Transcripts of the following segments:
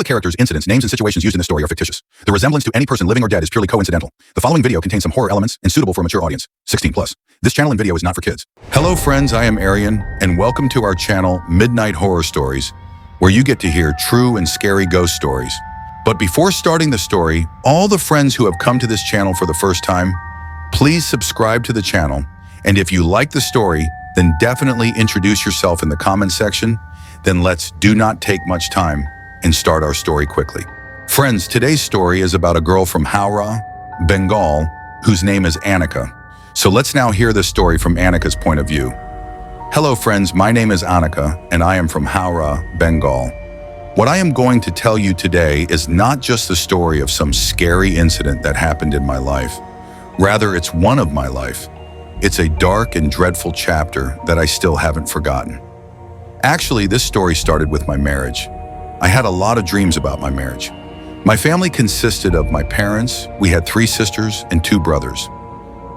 characters, incidents, names, and situations used in this story are fictitious. The resemblance to any person living or dead is purely coincidental. The following video contains some horror elements and suitable for a mature audience, 16 plus. This channel and video is not for kids. Hello friends, I am Arian, and welcome to our channel, Midnight Horror Stories, where you get to hear true and scary ghost stories. But before starting the story, all the friends who have come to this channel for the first time, please subscribe to the channel, and if you like the story, then definitely introduce yourself in the comment section. Then let's do not take much time and start our story quickly. Friends, today's story is about a girl from Howrah, Bengal, whose name is Annika. So let's now hear this story from Annika's point of view. Hello friends, my name is Annika, and I am from Howrah, Bengal. What I am going to tell you today is not just the story of some scary incident that happened in my life. Rather, it's one of my life. It's a dark and dreadful chapter that I still haven't forgotten. Actually, this story started with my marriage. I had a lot of dreams about my marriage. My family consisted of my parents, we had 3 sisters and 2 brothers.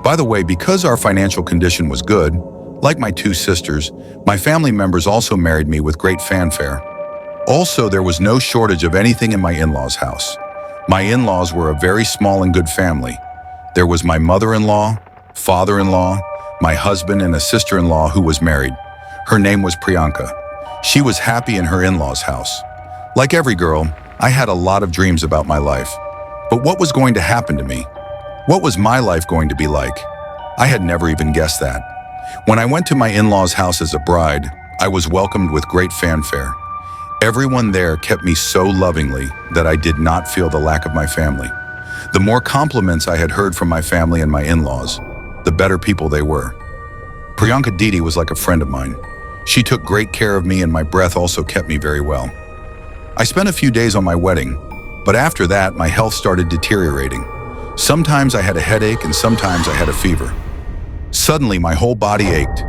By the way, because our financial condition was good, like my 2 sisters, my family members also married me with great fanfare. Also, there was no shortage of anything in my in-laws' house. My in-laws were a very small and good family. There was my mother-in-law, father-in-law, my husband, and a sister-in-law who was married. Her name was Priyanka. She was happy in her in-laws' house. Like every girl, I had a lot of dreams about my life. But what was going to happen to me? What was my life going to be like? I had never even guessed that. When I went to my in-laws' house as a bride, I was welcomed with great fanfare. Everyone there kept me so lovingly that I did not feel the lack of my family. The more compliments I had heard from my family and my in-laws, the better people they were. Priyanka Didi was like a friend of mine. She took great care of me, and my breath also kept me very well. I spent a few days on my wedding, but after that my health started deteriorating. Sometimes I had a headache and sometimes I had a fever. Suddenly my whole body ached.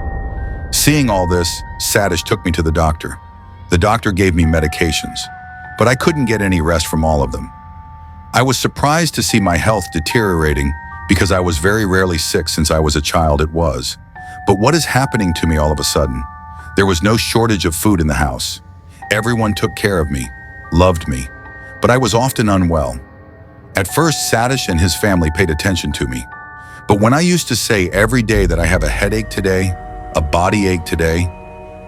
Seeing all this, Satish took me to the doctor. The doctor gave me medications, but I couldn't get any rest from all of them. I was surprised to see my health deteriorating because I was very rarely sick since I was a child. It was. But what is happening to me all of a sudden? There was no shortage of food in the house. Everyone took care of me, loved me, but I was often unwell. At first, Satish and his family paid attention to me. But when I used to say every day that I have a headache today, a body ache today,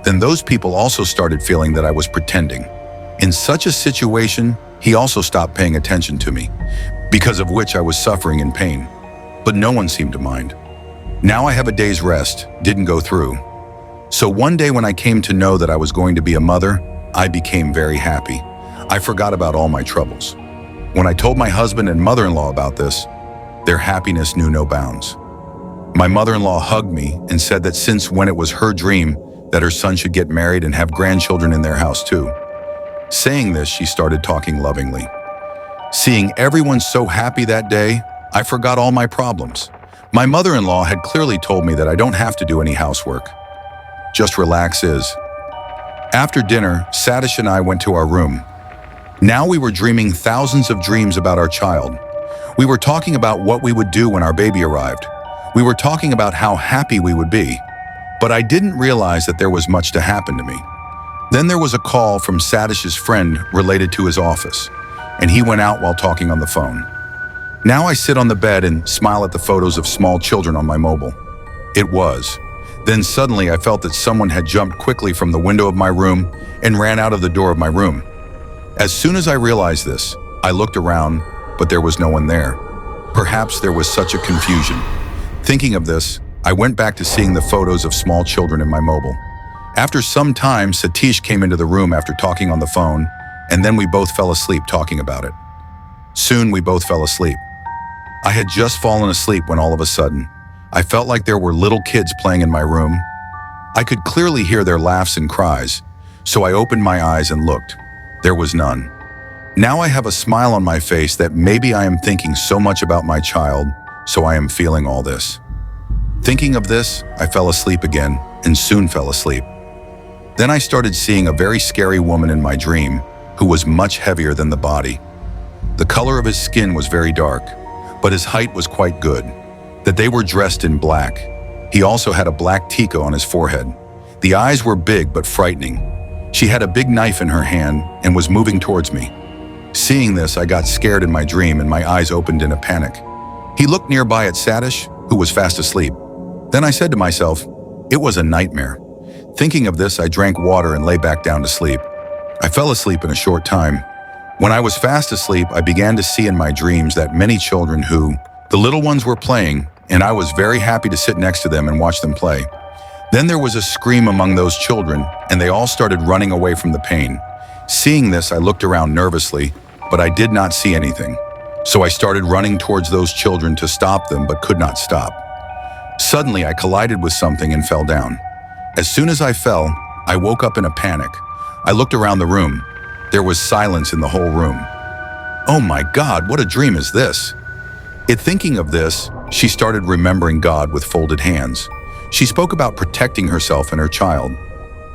then those people also started feeling that I was pretending. In such a situation, he also stopped paying attention to me, because of which I was suffering in pain. But no one seemed to mind. Now I have a day's rest, didn't go through. So one day when I came to know that I was going to be a mother, I became very happy. I forgot about all my troubles. When I told my husband and mother-in-law about this, their happiness knew no bounds. My mother-in-law hugged me and said that since when it was her dream that her son should get married and have grandchildren in their house too. Saying this, she started talking lovingly. Seeing everyone so happy that day, I forgot all my problems. My mother-in-law had clearly told me that I don't have to do any housework. Just relax is. After dinner, Satish and I went to our room. Now we were dreaming thousands of dreams about our child. We were talking about what we would do when our baby arrived. We were talking about how happy we would be. But I didn't realize that there was much to happen to me. Then there was a call from Satish's friend related to his office, and he went out while talking on the phone. Now I sit on the bed and smile at the photos of small children on my mobile. It was. Then suddenly I felt that someone had jumped quickly from the window of my room and ran out of the door of my room. As soon as I realized this, I looked around, but there was no one there. Perhaps there was such a confusion. Thinking of this, I went back to seeing the photos of small children in my mobile. After some time, Satish came into the room after talking on the phone, and then we both fell asleep talking about it. Soon we both fell asleep. I had just fallen asleep when all of a sudden, I felt like there were little kids playing in my room. I could clearly hear their laughs and cries, so I opened my eyes and looked. There was none. Now I have a smile on my face that maybe I am thinking so much about my child, so I am feeling all this. Thinking of this, I fell asleep again and soon fell asleep. Then I started seeing a very scary woman in my dream who was much heavier than the body. The color of his skin was very dark, but his height was quite good. That they were dressed in black. He also had a black tika on his forehead. The eyes were big but frightening. She had a big knife in her hand and was moving towards me. Seeing this, I got scared in my dream and my eyes opened in a panic. He looked nearby at Satish, who was fast asleep. Then I said to myself, it was a nightmare. Thinking of this, I drank water and lay back down to sleep. I fell asleep in a short time. When I was fast asleep, I began to see in my dreams that many children the little ones were playing, and I was very happy to sit next to them and watch them play. Then there was a scream among those children, and they all started running away from the pain. Seeing this, I looked around nervously, but I did not see anything. So I started running towards those children to stop them, but could not stop. Suddenly, I collided with something and fell down. As soon as I fell, I woke up in a panic. I looked around the room. There was silence in the whole room. Oh my God, what a dream is this? Thinking of this, she started remembering God with folded hands. She spoke about protecting herself and her child.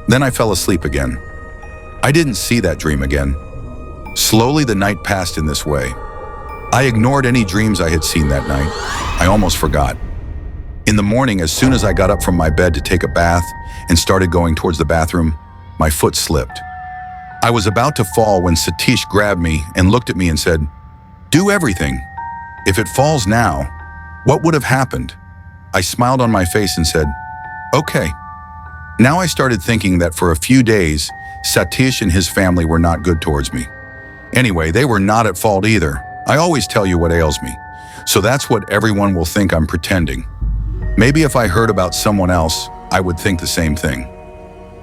Then I fell asleep again. I didn't see that dream again. Slowly, the night passed in this way. I ignored any dreams I had seen that night. I almost forgot. In the morning, as soon as I got up from my bed to take a bath and started going towards the bathroom, my foot slipped. I was about to fall when Satish grabbed me and looked at me and said, "Do everything. If it falls now, what would have happened?" I smiled on my face and said, "Okay." Now I started thinking that for a few days, Satish and his family were not good towards me. Anyway, they were not at fault either. I always tell you what ails me. So that's what everyone will think I'm pretending. Maybe if I heard about someone else, I would think the same thing.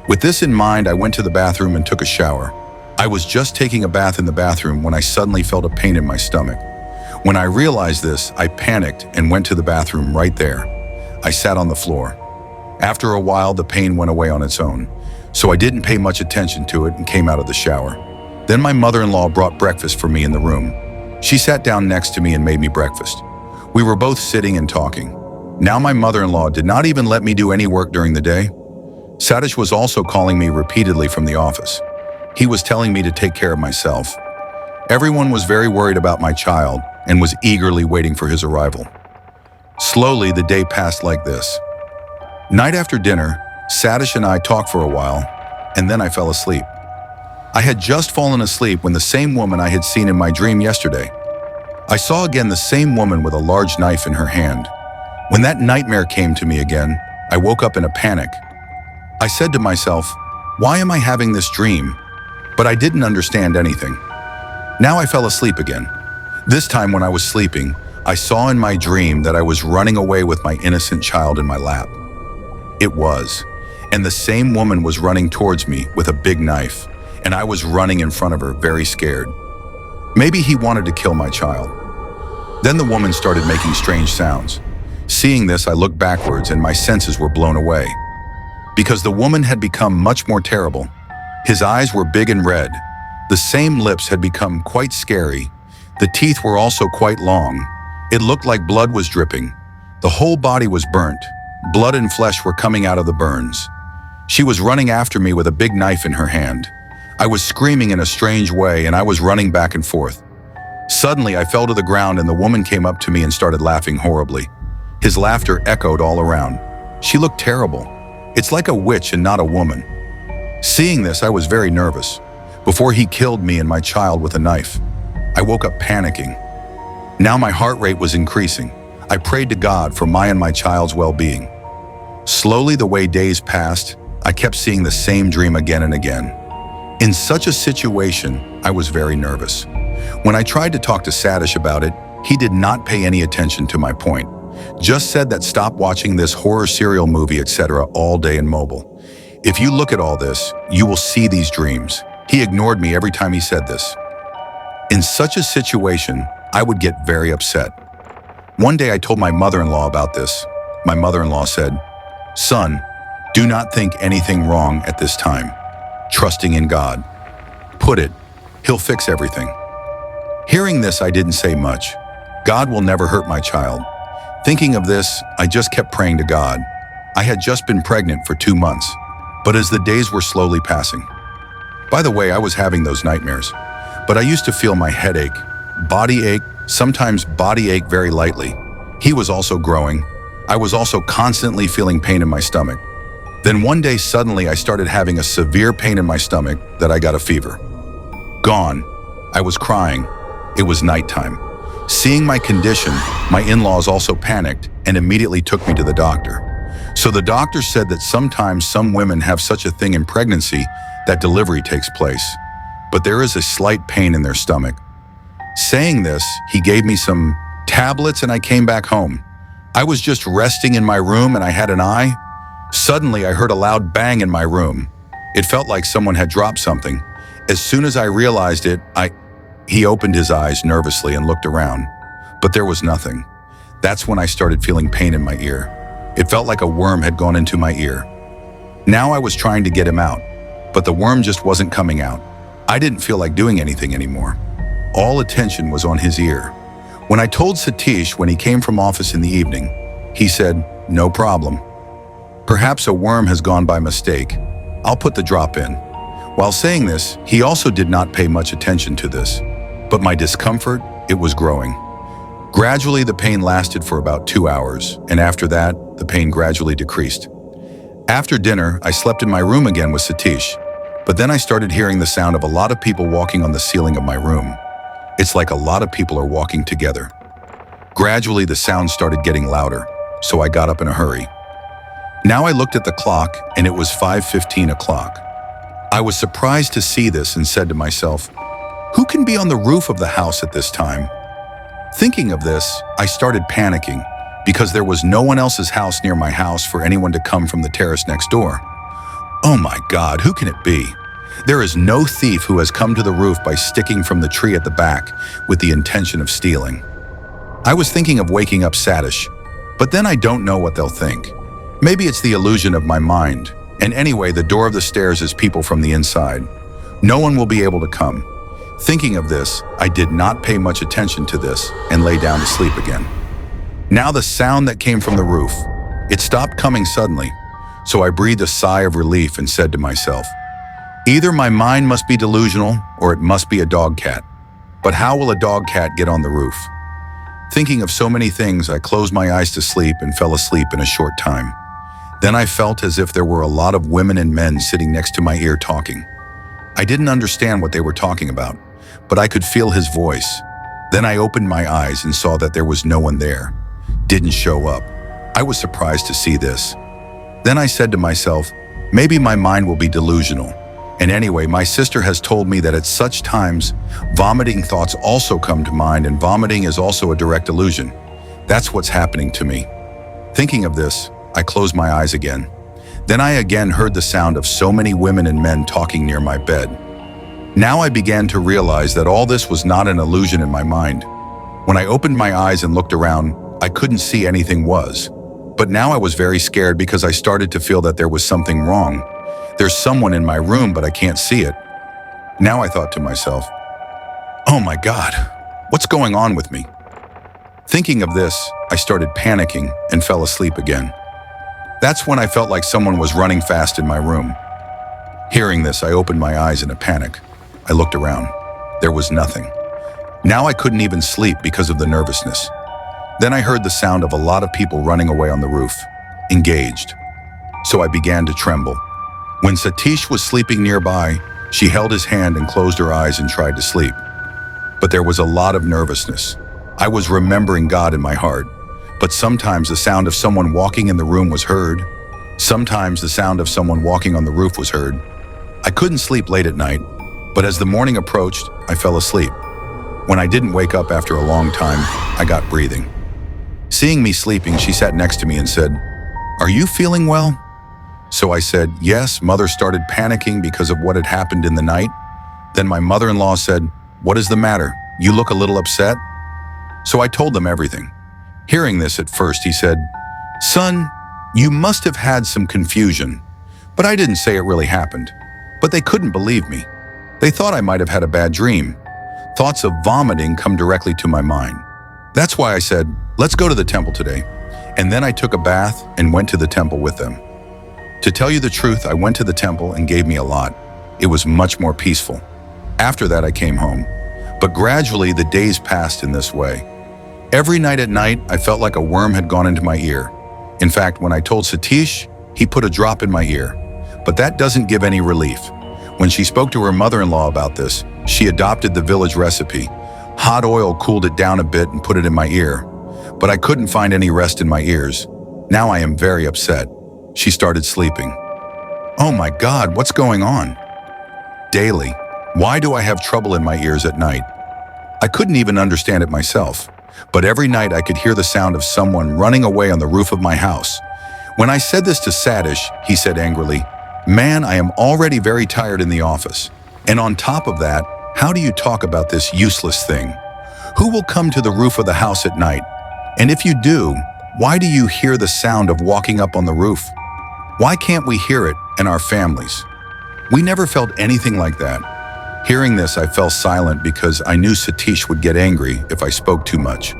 With this in mind, I went to the bathroom and took a shower. I was just taking a bath in the bathroom when I suddenly felt a pain in my stomach. When I realized this, I panicked and went to the bathroom right there. I sat on the floor. After a while, the pain went away on its own, so I didn't pay much attention to it and came out of the shower. Then my mother-in-law brought breakfast for me in the room. She sat down next to me and made me breakfast. We were both sitting and talking. Now my mother-in-law did not even let me do any work during the day. Satish was also calling me repeatedly from the office. He was telling me to take care of myself. Everyone was very worried about my child and was eagerly waiting for his arrival. Slowly, the day passed like this. Night after dinner, Satish and I talked for a while, and then I fell asleep. I had just fallen asleep when the same woman I had seen in my dream yesterday. I saw again the same woman with a large knife in her hand. When that nightmare came to me again, I woke up in a panic. I said to myself, why am I having this dream? But I didn't understand anything. Now I fell asleep again. This time when I was sleeping, I saw in my dream that I was running away with my innocent child in my lap. It was, and the same woman was running towards me with a big knife, and I was running in front of her, very scared. Maybe he wanted to kill my child. Then the woman started making strange sounds. Seeing this, I looked backwards and my senses were blown away. Because the woman had become much more terrible. His eyes were big and red. The same lips had become quite scary. The teeth were also quite long. It looked like blood was dripping. The whole body was burnt. Blood and flesh were coming out of the burns. She was running after me with a big knife in her hand. I was screaming in a strange way and I was running back and forth. Suddenly, I fell to the ground and the woman came up to me and started laughing horribly. His laughter echoed all around. She looked terrible. It's like a witch and not a woman. Seeing this, I was very nervous. Before he killed me and my child with a knife, I woke up panicking. Now my heart rate was increasing. I prayed to God for my and my child's well-being. Slowly, the way days passed, I kept seeing the same dream again and again. In such a situation, I was very nervous. When I tried to talk to Satish about it, he did not pay any attention to my point. Just said that stop watching this horror serial movie, etc. all day and mobile. If you look at all this, you will see these dreams. He ignored me every time he said this. In such a situation, I would get very upset. One day I told my mother-in-law about this. My mother-in-law said, "Son, do not think anything wrong at this time. Trusting in God. Put it, He'll fix everything." Hearing this, I didn't say much. God will never hurt my child. Thinking of this, I just kept praying to God. I had just been pregnant for 2 months, but as the days were slowly passing. By the way, I was having those nightmares, but I used to feel my headache, body ache, sometimes body ache very lightly. He was also growing. I was also constantly feeling pain in my stomach. Then one day suddenly I started having a severe pain in my stomach that I got a fever. Gone. I was crying. It was nighttime. Seeing my condition, my in-laws also panicked and immediately took me to the doctor. So the doctor said that sometimes some women have such a thing in pregnancy that delivery takes place, but there is a slight pain in their stomach. Saying this, he gave me some tablets and I came back home. I was just resting in my room and I had an eye. Suddenly, I heard a loud bang in my room. It felt like someone had dropped something. As soon as I realized it, He opened his eyes nervously and looked around, but there was nothing. That's when I started feeling pain in my ear. It felt like a worm had gone into my ear. Now I was trying to get him out, but the worm just wasn't coming out. I didn't feel like doing anything anymore. All attention was on his ear. When I told Satish when he came from office in the evening, he said, "No problem. Perhaps a worm has gone by mistake. I'll put the drop in." While saying this, he also did not pay much attention to this. But my discomfort, it was growing. Gradually, the pain lasted for about 2 hours, and after that, the pain gradually decreased. After dinner, I slept in my room again with Satish, but then I started hearing the sound of a lot of people walking on the ceiling of my room. It's like a lot of people are walking together. Gradually, the sound started getting louder, so I got up in a hurry. Now I looked at the clock, and it was 5:15 o'clock. I was surprised to see this and said to myself, who can be on the roof of the house at this time? Thinking of this, I started panicking because there was no one else's house near my house for anyone to come from the terrace next door. Oh my God, who can it be? There is no thief who has come to the roof by sticking from the tree at the back with the intention of stealing. I was thinking of waking up Satish, but then I don't know what they'll think. Maybe it's the illusion of my mind. And anyway, the door of the stairs is people from the inside. No one will be able to come. Thinking of this, I did not pay much attention to this and lay down to sleep again. Now the sound that came from the roof, it stopped coming suddenly. So I breathed a sigh of relief and said to myself, either my mind must be delusional or it must be a dog cat. But how will a dog cat get on the roof? Thinking of so many things, I closed my eyes to sleep and fell asleep in a short time. Then I felt as if there were a lot of women and men sitting next to my ear talking. I didn't understand what they were talking about, but I could feel his voice. Then I opened my eyes and saw that there was no one there. Didn't show up. I was surprised to see this. Then I said to myself, maybe my mind will be delusional. And anyway, my sister has told me that at such times, vomiting thoughts also come to mind, and vomiting is also a direct illusion. That's what's happening to me. Thinking of this, I closed my eyes again. Then I again heard the sound of so many women and men talking near my bed. Now I began to realize that all this was not an illusion in my mind. When I opened my eyes and looked around, I couldn't see anything was. But now I was very scared because I started to feel that there was something wrong. There's someone in my room, but I can't see it. Now I thought to myself, oh my God, what's going on with me? Thinking of this, I started panicking and fell asleep again. That's when I felt like someone was running fast in my room. Hearing this, I opened my eyes in a panic. I looked around. There was nothing. Now I couldn't even sleep because of the nervousness. Then I heard the sound of a lot of people running away on the roof, engaged. So I began to tremble. When Satish was sleeping nearby, she held his hand and closed her eyes and tried to sleep. But there was a lot of nervousness. I was remembering God in my heart. But sometimes the sound of someone walking in the room was heard. Sometimes the sound of someone walking on the roof was heard. I couldn't sleep late at night, but as the morning approached, I fell asleep. When I didn't wake up after a long time, I got breathing. Seeing me sleeping, she sat next to me and said, "Are you feeling well?" So I said, "Yes." Mother started panicking because of what had happened in the night. Then my mother-in-law said, "What is the matter? You look a little upset." So I told them everything. Hearing this at first, he said, "Son, you must have had some confusion." But I didn't say it really happened. But they couldn't believe me. They thought I might have had a bad dream. Thoughts of vomiting come directly to my mind. That's why I said, "Let's go to the temple today." And then I took a bath and went to the temple with them. To tell you the truth, I went to the temple and gave me a lot. It was much more peaceful. After that, I came home. But gradually, the days passed in this way. Every night at night, I felt like a worm had gone into my ear. In fact, when I told Satish, he put a drop in my ear. But that doesn't give any relief. When she spoke to her mother-in-law about this, she adopted the village recipe. Hot oil cooled it down a bit and put it in my ear, but I couldn't find any rest in my ears. Now I am very upset. She started sleeping. Oh my God, what's going on? Daily. Why do I have trouble in my ears at night? I couldn't even understand it myself, but every night I could hear the sound of someone running away on the roof of my house. When I said this to Satish, he said angrily, "Man, I am already very tired in the office. And on top of that, how do you talk about this useless thing? Who will come to the roof of the house at night? And if you do, why do you hear the sound of walking up on the roof? Why can't we hear it in our families?" We never felt anything like that. Hearing this, I fell silent because I knew Satish would get angry if I spoke too much.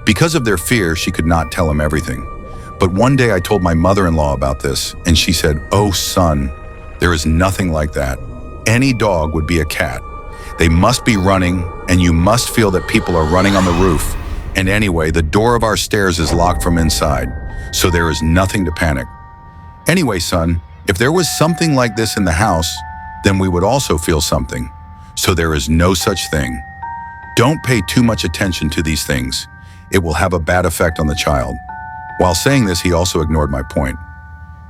Because of their fear, she could not tell him everything. But one day I told my mother-in-law about this, and she said, "Oh son, there is nothing like that. Any dog would be a cat. They must be running, and you must feel that people are running on the roof. And anyway, the door of our stairs is locked from inside, so there is nothing to panic. Anyway, son, if there was something like this in the house, then we would also feel something. So there is no such thing. Don't pay too much attention to these things. It will have a bad effect on the child." While saying this, he also ignored my point.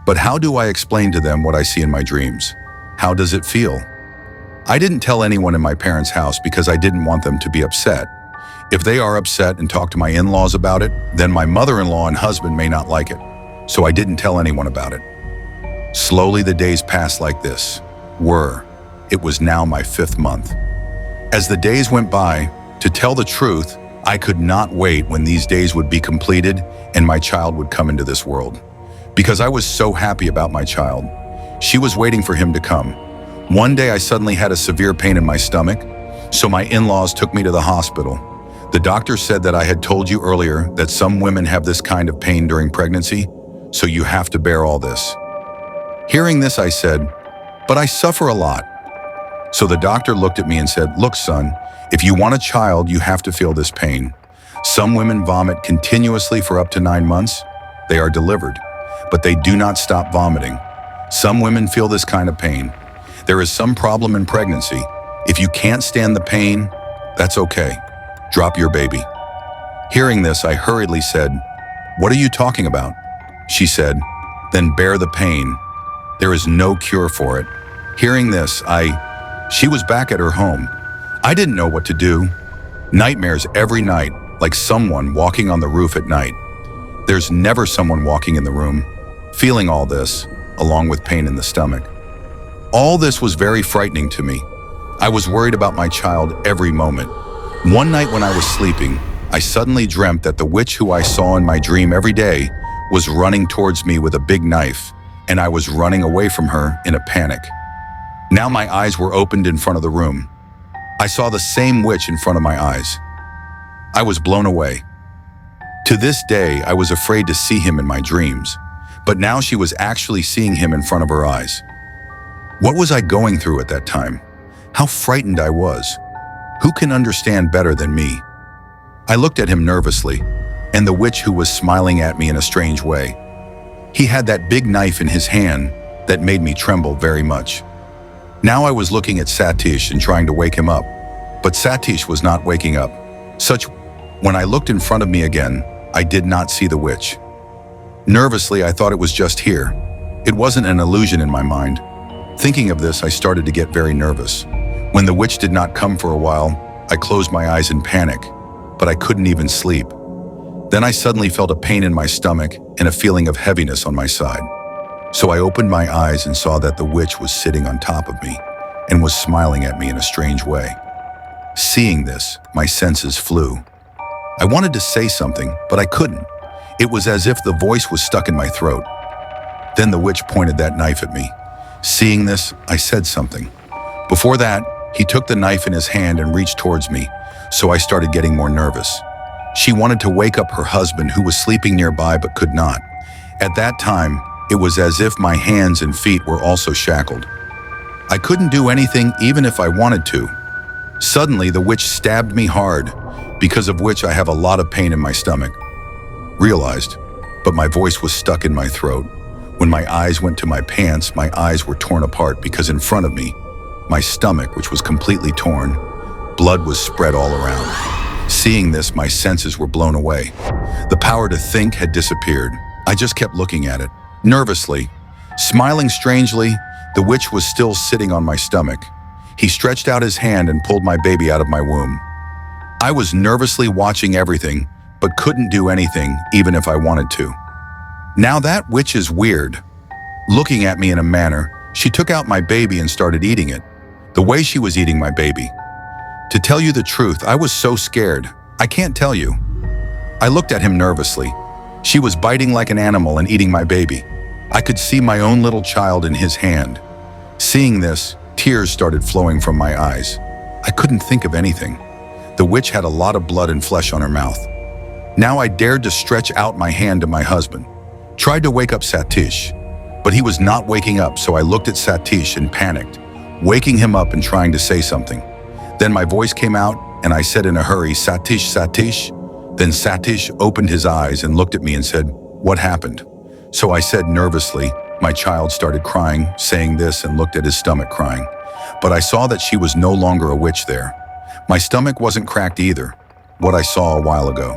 But how do I explain to them what I see in my dreams? How does it feel? I didn't tell anyone in my parents' house because I didn't want them to be upset. If they are upset and talk to my in-laws about it, then my mother-in-law and husband may not like it. So I didn't tell anyone about it. Slowly the days passed like this. It was now my 5th month. As the days went by, to tell the truth, I could not wait when these days would be completed and my child would come into this world. Because I was so happy about my child. She was waiting for him to come. One day I suddenly had a severe pain in my stomach, so my in-laws took me to the hospital. The doctor said that I had told you earlier that some women have this kind of pain during pregnancy, so you have to bear all this. Hearing this, I said, "But I suffer a lot." So the doctor looked at me and said, "Look, son, if you want a child, you have to feel this pain. Some women vomit continuously for up to 9 months. They are delivered, but they do not stop vomiting. Some women feel this kind of pain. There is some problem in pregnancy. If you can't stand the pain, that's okay. Drop your baby." Hearing this, I hurriedly said, "What are you talking about?" She said, "Then bear the pain. There is no cure for it." Hearing this, she was back at her home. I didn't know what to do. Nightmares every night, like someone walking on the roof at night. There's never someone walking in the room. Feeling all this, along with pain in the stomach. All this was very frightening to me. I was worried about my child every moment. One night when I was sleeping, I suddenly dreamt that the witch who I saw in my dream every day was running towards me with a big knife, and I was running away from her in a panic. Now my eyes were opened in front of the room. I saw the same witch in front of my eyes. I was blown away. To this day, I was afraid to see him in my dreams, but now she was actually seeing him in front of her eyes. What was I going through at that time? How frightened I was. Who can understand better than me? I looked at him nervously, and the witch who was smiling at me in a strange way. He had that big knife in his hand that made me tremble very much. Now I was looking at Satish and trying to wake him up, but Satish was not waking up. When I looked in front of me again, I did not see the witch. Nervously, I thought it was just here. It wasn't an illusion in my mind. Thinking of this, I started to get very nervous. When the witch did not come for a while, I closed my eyes in panic, but I couldn't even sleep. Then I suddenly felt a pain in my stomach and a feeling of heaviness on my side. So I opened my eyes and saw that the witch was sitting on top of me and was smiling at me in a strange way. Seeing this, my senses flew. I wanted to say something, but I couldn't. It was as if the voice was stuck in my throat. Then the witch pointed that knife at me. Seeing this, I said something. Before that, he took the knife in his hand and reached towards me, so I started getting more nervous. She wanted to wake up her husband who was sleeping nearby but could not. At that time, it was as if my hands and feet were also shackled. I couldn't do anything even if I wanted to. Suddenly, the witch stabbed me hard, because of which I have a lot of pain in my stomach. Realized, but my voice was stuck in my throat. When my eyes went to my pants, my eyes were torn apart because in front of me, my stomach, which was completely torn. Blood was spread all around. Seeing this, my senses were blown away. The power to think had disappeared. I just kept looking at it, nervously. Smiling strangely, the witch was still sitting on my stomach. He stretched out his hand and pulled my baby out of my womb. I was nervously watching everything, but couldn't do anything, even if I wanted to. Now that witch is weird. Looking at me in a manner, she took out my baby and started eating it, the way she was eating my baby. To tell you the truth, I was so scared. I can't tell you. I looked at him nervously. She was biting like an animal and eating my baby. I could see my own little child in his hand. Seeing this, tears started flowing from my eyes. I couldn't think of anything. The witch had a lot of blood and flesh on her mouth. Now I dared to stretch out my hand to my husband. Tried to wake up Satish, but he was not waking up, so I looked at Satish and panicked, waking him up and trying to say something. Then my voice came out and I said in a hurry, "Satish, Satish." Then Satish opened his eyes and looked at me and said, "What happened?" So I said nervously. My child started crying, saying this, and looked at his stomach crying. But I saw that she was no longer a witch there. My stomach wasn't cracked either. What I saw a while ago.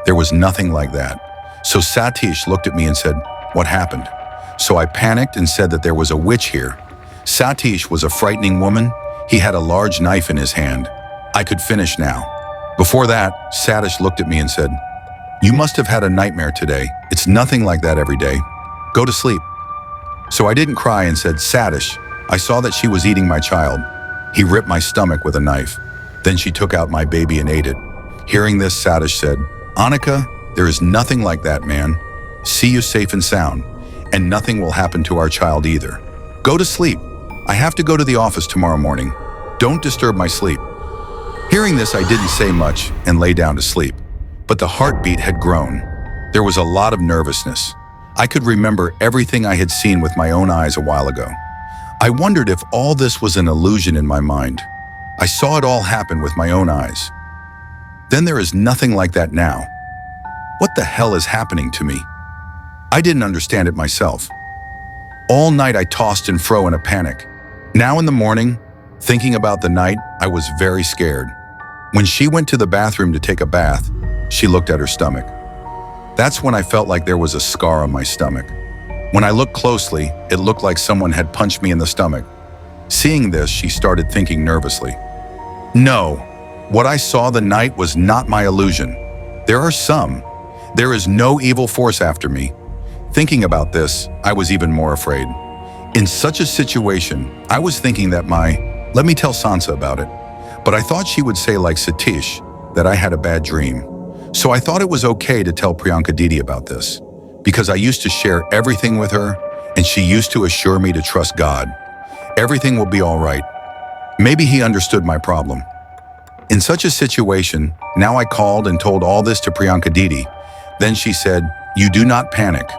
There was nothing like that. So Satish looked at me and said, "What happened?" So I panicked and said that there was a witch here. Satish was a frightening woman. He had a large knife in his hand. I could finish now. Before that, Satish looked at me and said, "You must have had a nightmare today. It's nothing like that every day. Go to sleep." So I didn't cry and said, "Satish, I saw that she was eating my child." He ripped my stomach with a knife. Then she took out my baby and ate it. Hearing this, Satish said, "Annika, there is nothing like that, man. See you safe and sound, and nothing will happen to our child either. Go to sleep. I have to go to the office tomorrow morning. Don't disturb my sleep." Hearing this, I didn't say much and lay down to sleep. But the heartbeat had grown. There was a lot of nervousness. I could remember everything I had seen with my own eyes a while ago. I wondered if all this was an illusion in my mind. I saw it all happen with my own eyes. Then there is nothing like that now. What the hell is happening to me? I didn't understand it myself. All night I tossed and fro in a panic. Now in the morning, thinking about the night, I was very scared. When she went to the bathroom to take a bath, she looked at her stomach. That's when I felt like there was a scar on my stomach. When I looked closely, it looked like someone had punched me in the stomach. Seeing this, she started thinking nervously. No, what I saw the night was not my illusion. There are some. There is no evil force after me. Thinking about this, I was even more afraid. In such a situation, I was thinking that let me tell Sansa about it. But I thought she would say like Satish, that I had a bad dream. So I thought it was okay to tell Priyanka Didi about this, because I used to share everything with her, and she used to assure me to trust God. Everything will be all right. Maybe he understood my problem. In such a situation, now I called and told all this to Priyanka Didi. Then she said, "You do not panic.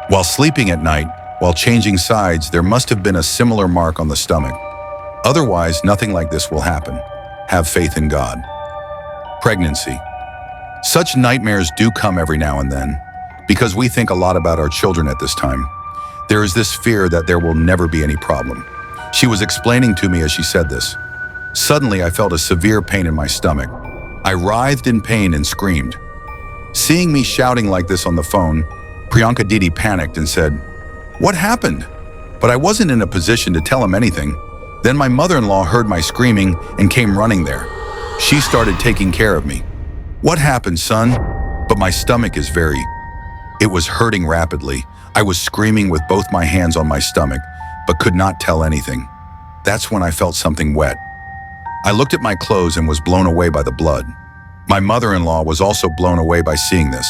While sleeping at night, while changing sides, there must have been a similar mark on the stomach. Otherwise, nothing like this will happen. Have faith in God." Pregnancy. Such nightmares do come every now and then, because we think a lot about our children at this time. There is this fear that there will never be any problem. She was explaining to me as she said this. Suddenly, I felt a severe pain in my stomach. I writhed in pain and screamed. Seeing me shouting like this on the phone, Priyanka Didi panicked and said, "What happened?" But I wasn't in a position to tell him anything. Then my mother-in-law heard my screaming and came running there. She started taking care of me. "What happened, son?" But my stomach is It was hurting rapidly. I was screaming with both my hands on my stomach, but could not tell anything. That's when I felt something wet. I looked at my clothes and was blown away by the blood. My mother-in-law was also blown away by seeing this.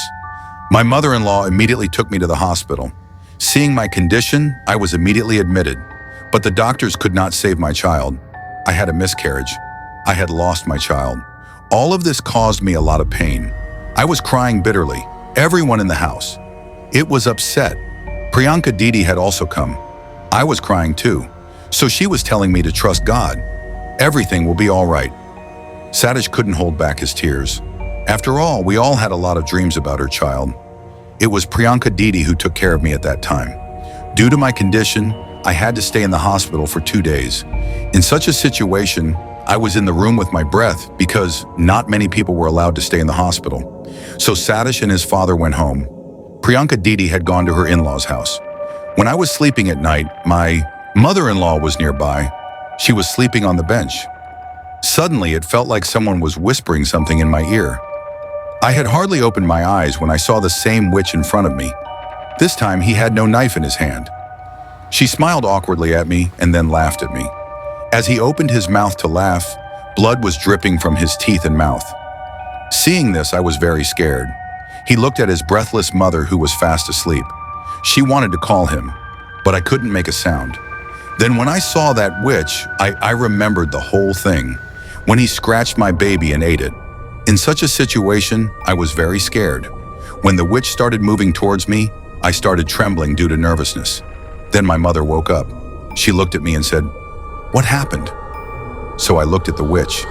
My mother-in-law immediately took me to the hospital. Seeing my condition, I was immediately admitted, but the doctors could not save my child. I had a miscarriage. I had lost my child. All of this caused me a lot of pain. I was crying bitterly. Everyone in the house. It was upset. Priyanka Didi had also come. I was crying too. So she was telling me to trust God. Everything will be all right. Satish couldn't hold back his tears. After all, we all had a lot of dreams about her child. It was Priyanka Didi who took care of me at that time. Due to my condition, I had to stay in the hospital for 2 days. In such a situation, I was in the room with my breath because not many people were allowed to stay in the hospital. So Satish and his father went home. Priyanka Didi had gone to her in-laws' house. When I was sleeping at night, my mother-in-law was nearby. She was sleeping on the bench. Suddenly, it felt like someone was whispering something in my ear. I had hardly opened my eyes when I saw the same witch in front of me. This time, he had no knife in his hand. She smiled awkwardly at me and then laughed at me. As he opened his mouth to laugh, blood was dripping from his teeth and mouth. Seeing this, I was very scared. He looked at his breathless mother who was fast asleep. She wanted to call him, but I couldn't make a sound. Then when I saw that witch, I remembered the whole thing, when he scratched my baby and ate it. In such a situation, I was very scared. When the witch started moving towards me, I started trembling due to nervousness. Then my mother woke up. She looked at me and said, "What happened?" So I looked at the witch,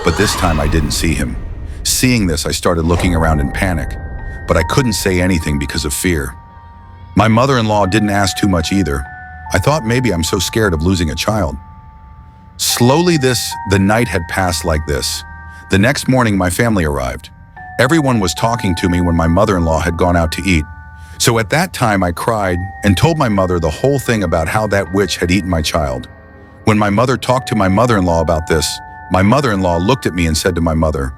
but this time I didn't see him. Seeing this, I started looking around in panic, but I couldn't say anything because of fear. My mother-in-law didn't ask too much either. I thought maybe I'm so scared of losing a child. Slowly the night had passed like this. The next morning, my family arrived. Everyone was talking to me when my mother-in-law had gone out to eat. So at that time, I cried and told my mother the whole thing about how that witch had eaten my child. When my mother talked to my mother-in-law about this, my mother-in-law looked at me and said to my mother,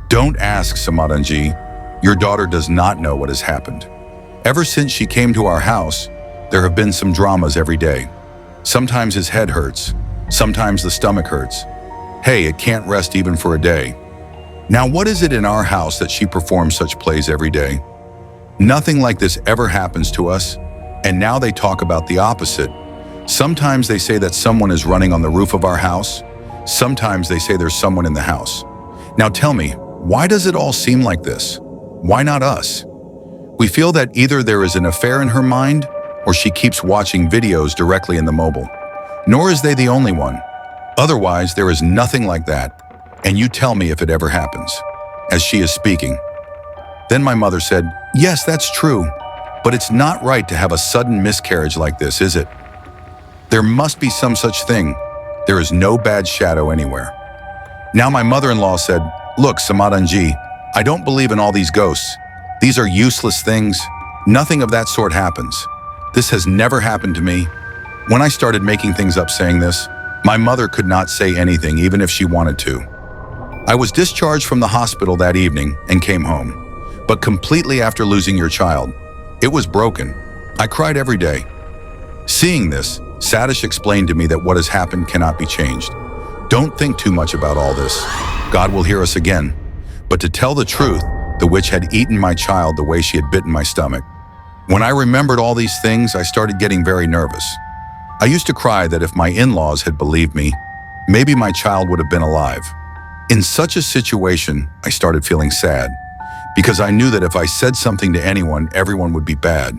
"Don't ask, Samadanji. Your daughter does not know what has happened." Ever since she came to our house, there have been some dramas every day. Sometimes his head hurts. Sometimes the stomach hurts. Hey, it can't rest even for a day. Now, what is it in our house that she performs such plays every day? Nothing like this ever happens to us, and now they talk about the opposite. Sometimes they say that someone is running on the roof of our house. Sometimes they say there's someone in the house. Now tell me, why does it all seem like this? Why not us? We feel that either there is an affair in her mind or she keeps watching videos directly in the mobile. Nor is they the only one. Otherwise, there is nothing like that. And you tell me if it ever happens. As she is speaking. Then my mother said, "Yes, that's true. But it's not right to have a sudden miscarriage like this, is it? There must be some such thing. There is no bad shadow anywhere." Now my mother-in-law said, "Look, Samadanji, I don't believe in all these ghosts. These are useless things. Nothing of that sort happens. This has never happened to me." When I started making things up saying this, my mother could not say anything even if she wanted to. I was discharged from the hospital that evening and came home, but completely after losing your child. It was broken. I cried every day. Seeing this, Satish explained to me that what has happened cannot be changed. Don't think too much about all this. God will hear us again. But to tell the truth, the witch had eaten my child the way she had bitten my stomach. When I remembered all these things, I started getting very nervous. I used to cry that if my in-laws had believed me, maybe my child would have been alive. In such a situation, I started feeling sad, because I knew that if I said something to anyone, everyone would be bad.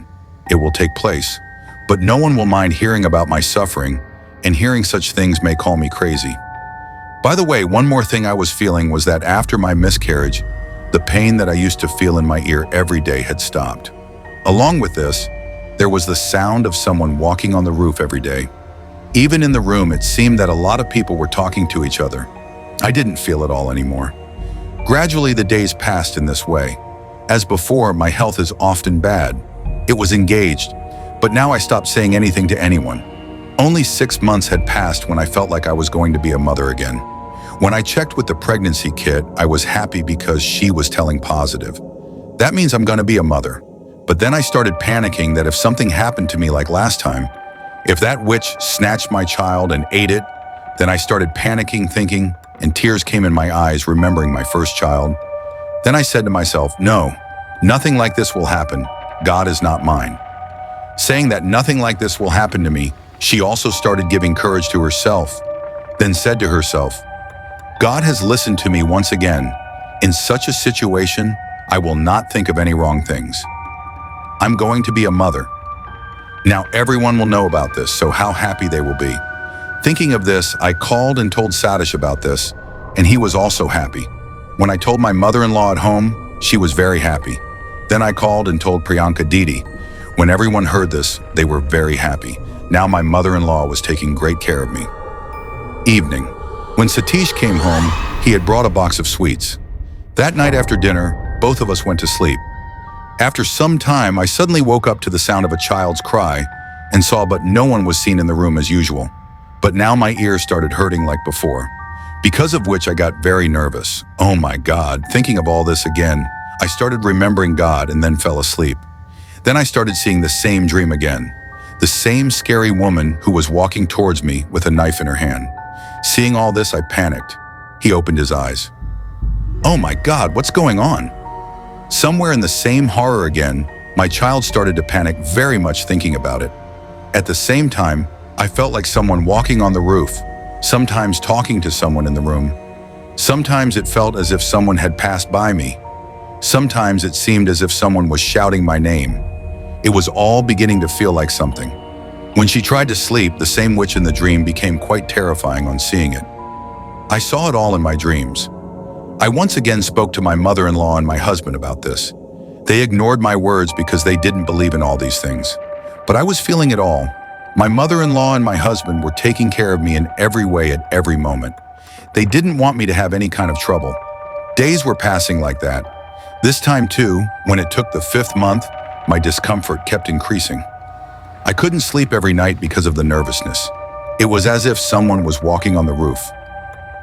It will take place, but no one will mind hearing about my suffering, and hearing such things may call me crazy. By the way, one more thing I was feeling was that after my miscarriage, the pain that I used to feel in my ear every day had stopped. Along with this, there was the sound of someone walking on the roof every day. Even in the room, it seemed that a lot of people were talking to each other. I didn't feel it all anymore. Gradually, the days passed in this way. As before, my health is often bad. It was engaged, but now I stopped saying anything to anyone. Only 6 months had passed when I felt like I was going to be a mother again. When I checked with the pregnancy kit, I was happy because she was telling positive. That means I'm going to be a mother. But then I started panicking that if something happened to me like last time, if that witch snatched my child and ate it, then I started panicking, thinking, and tears came in my eyes remembering my first child. Then I said to myself, no, nothing like this will happen. God is not mine. Saying that nothing like this will happen to me, she also started giving courage to herself, then said to herself, God has listened to me once again. In such a situation, I will not think of any wrong things. I'm going to be a mother. Now everyone will know about this, so how happy they will be. Thinking of this, I called and told Satish about this, and he was also happy. When I told my mother-in-law at home, she was very happy. Then I called and told Priyanka Didi. When everyone heard this, they were very happy. Now my mother-in-law was taking great care of me. Evening. When Satish came home, he had brought a box of sweets. That night after dinner, both of us went to sleep. After some time, I suddenly woke up to the sound of a child's cry and saw but no one was seen in the room as usual. But now my ears started hurting like before, because of which I got very nervous. Oh my God, thinking of all this again, I started remembering God and then fell asleep. Then I started seeing the same dream again. The same scary woman who was walking towards me with a knife in her hand. Seeing all this, I panicked. He opened his eyes. Oh my God, what's going on? Somewhere in the same horror again, my child started to panic very much thinking about it. At the same time, I felt like someone walking on the roof, sometimes talking to someone in the room. Sometimes it felt as if someone had passed by me. Sometimes it seemed as if someone was shouting my name. It was all beginning to feel like something. When she tried to sleep, the same witch in the dream became quite terrifying on seeing it. I saw it all in my dreams. I once again spoke to my mother-in-law and my husband about this. They ignored my words because they didn't believe in all these things. But I was feeling it all. My mother-in-law and my husband were taking care of me in every way at every moment. They didn't want me to have any kind of trouble. Days were passing like that. This time too, when it took the 5th month, my discomfort kept increasing. I couldn't sleep every night because of the nervousness. It was as if someone was walking on the roof.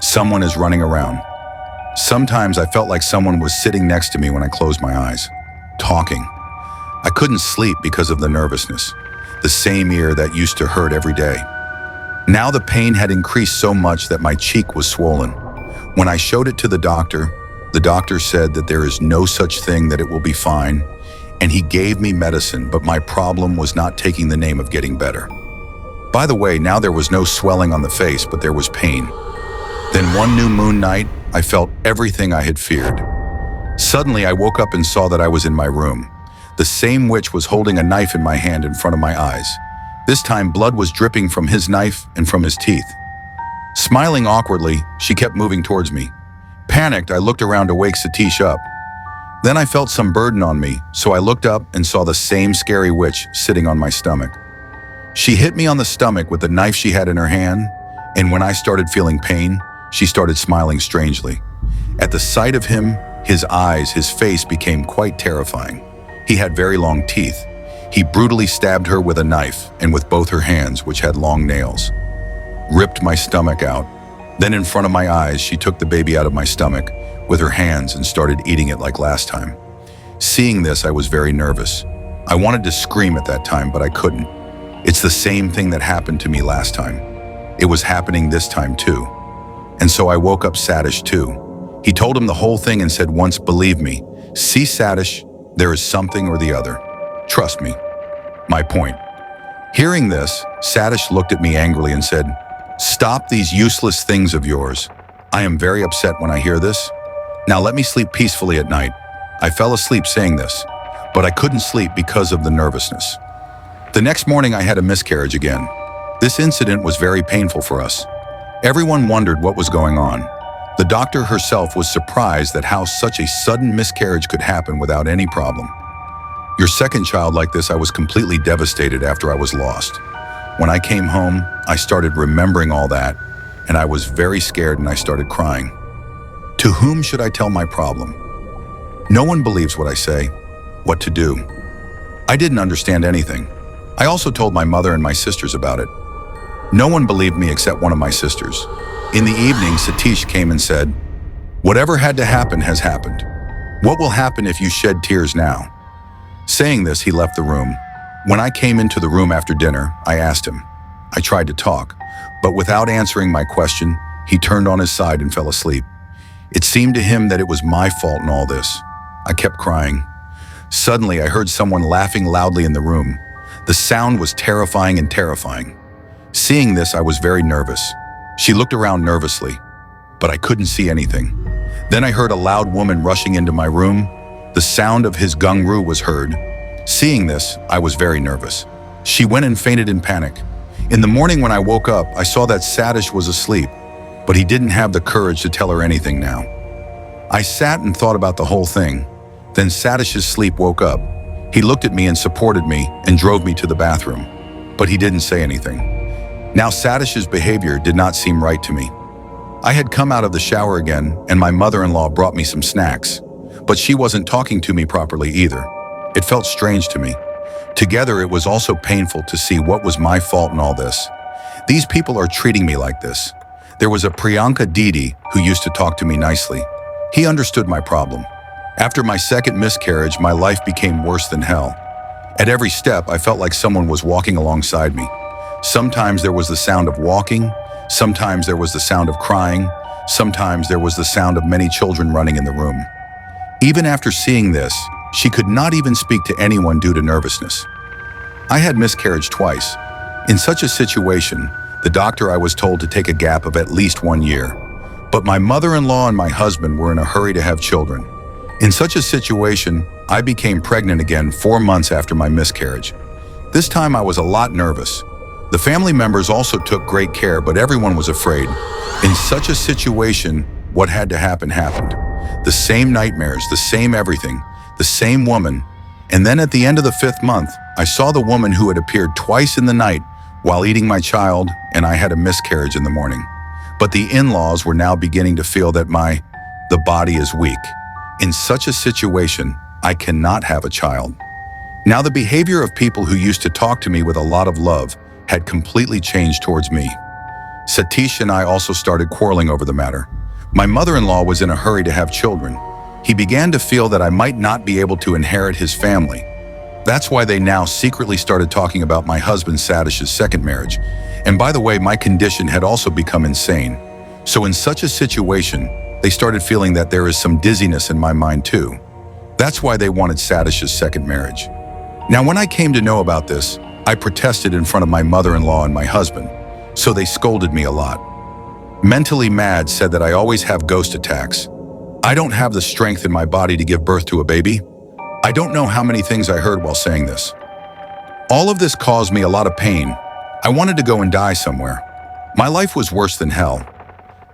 Someone is running around. Sometimes I felt like someone was sitting next to me when I closed my eyes, talking. I couldn't sleep because of the nervousness, the same ear that used to hurt every day. Now the pain had increased so much that my cheek was swollen. When I showed it to the doctor said that there is no such thing, that it will be fine, and he gave me medicine, but my problem was not taking the name of getting better. By the way, now there was no swelling on the face, but there was pain. Then one new moon night, I felt everything I had feared. Suddenly, I woke up and saw that I was in my room. The same witch was holding a knife in my hand in front of my eyes. This time, blood was dripping from his knife and from his teeth. Smiling awkwardly, she kept moving towards me. Panicked, I looked around to wake Satish up. Then I felt some burden on me, so I looked up and saw the same scary witch sitting on my stomach. She hit me on the stomach with the knife she had in her hand, and when I started feeling pain, she started smiling strangely. At the sight of him, his eyes, his face became quite terrifying. He had very long teeth. He brutally stabbed her with a knife and with both her hands, which had long nails. Ripped my stomach out. Then in front of my eyes, she took the baby out of my stomach with her hands and started eating it like last time. Seeing this, I was very nervous. I wanted to scream at that time, but I couldn't. It's the same thing that happened to me last time. It was happening this time too. And so I woke up Satish too. He told him the whole thing and said, once, believe me, see Satish, there is something or the other. Trust me. My point. Hearing this, Satish looked at me angrily and said, stop these useless things of yours. I am very upset when I hear this. Now let me sleep peacefully at night. I fell asleep saying this, but I couldn't sleep because of the nervousness. The next morning I had a miscarriage again. This incident was very painful for us. Everyone wondered what was going on. The doctor herself was surprised at how such a sudden miscarriage could happen without any problem. Your second child like this, I was completely devastated after I was lost. When I came home, I started remembering all that, and I was very scared and I started crying. To whom should I tell my problem? No one believes what I say. What to do? I didn't understand anything. I also told my mother and my sisters about it. No one believed me except one of my sisters. In the evening, Satish came and said, whatever had to happen has happened. What will happen if you shed tears now? Saying this, he left the room. When I came into the room after dinner, I asked him. I tried to talk, but without answering my question, he turned on his side and fell asleep. It seemed to him that it was my fault in all this. I kept crying. Suddenly, I heard someone laughing loudly in the room. The sound was terrifying and terrifying. Seeing this, I was very nervous. She looked around nervously, but I couldn't see anything. Then I heard a loud woman rushing into my room. The sound of his gungru was heard. Seeing this, I was very nervous. She went and fainted in panic. In the morning when I woke up, I saw that Satish was asleep, but he didn't have the courage to tell her anything now. I sat and thought about the whole thing. Then Satish's sleep woke up. He looked at me and supported me and drove me to the bathroom. but he didn't say anything. Now Satish's behavior did not seem right to me. I had come out of the shower again, and my mother-in-law brought me some snacks, but she wasn't talking to me properly either. It felt strange to me. Together, it was also painful to see what was my fault in all this. These people are treating me like this. There was a Priyanka Didi who used to talk to me nicely. He understood my problem. After my second miscarriage, my life became worse than hell. At every step, I felt like someone was walking alongside me. Sometimes there was the sound of walking, sometimes there was the sound of crying, sometimes there was the sound of many children running in the room. Even after seeing this, she could not even speak to anyone due to nervousness. I had miscarriage twice. In such a situation, the doctor I was told to take a gap of at least 1 year. But my mother-in-law and my husband were in a hurry to have children. In such a situation, I became pregnant again 4 months after my miscarriage. This time I was a lot nervous. The family members also took great care, but everyone was afraid. In such a situation, what had to happen happened. The same nightmares, the same everything, the same woman. And then at the end of the 5th month, I saw the woman who had appeared twice in the night while eating my child, and I had a miscarriage in the morning. But the in-laws were now beginning to feel that the body is weak. In such a situation, I cannot have a child. Now the behavior of people who used to talk to me with a lot of love had completely changed towards me. Satish and I also started quarreling over the matter. My mother-in-law was in a hurry to have children. He began to feel that I might not be able to inherit his family. That's why they now secretly started talking about my husband Satish's second marriage. And by the way, my condition had also become insane. So in such a situation, they started feeling that there is some dizziness in my mind too. That's why they wanted Satish's second marriage. Now when I came to know about this, I protested in front of my mother-in-law and my husband, so they scolded me a lot. Mentally Mad said that I always have ghost attacks. I don't have the strength in my body to give birth to a baby. I don't know how many things I heard while saying this. All of this caused me a lot of pain. I wanted to go and die somewhere. My life was worse than hell.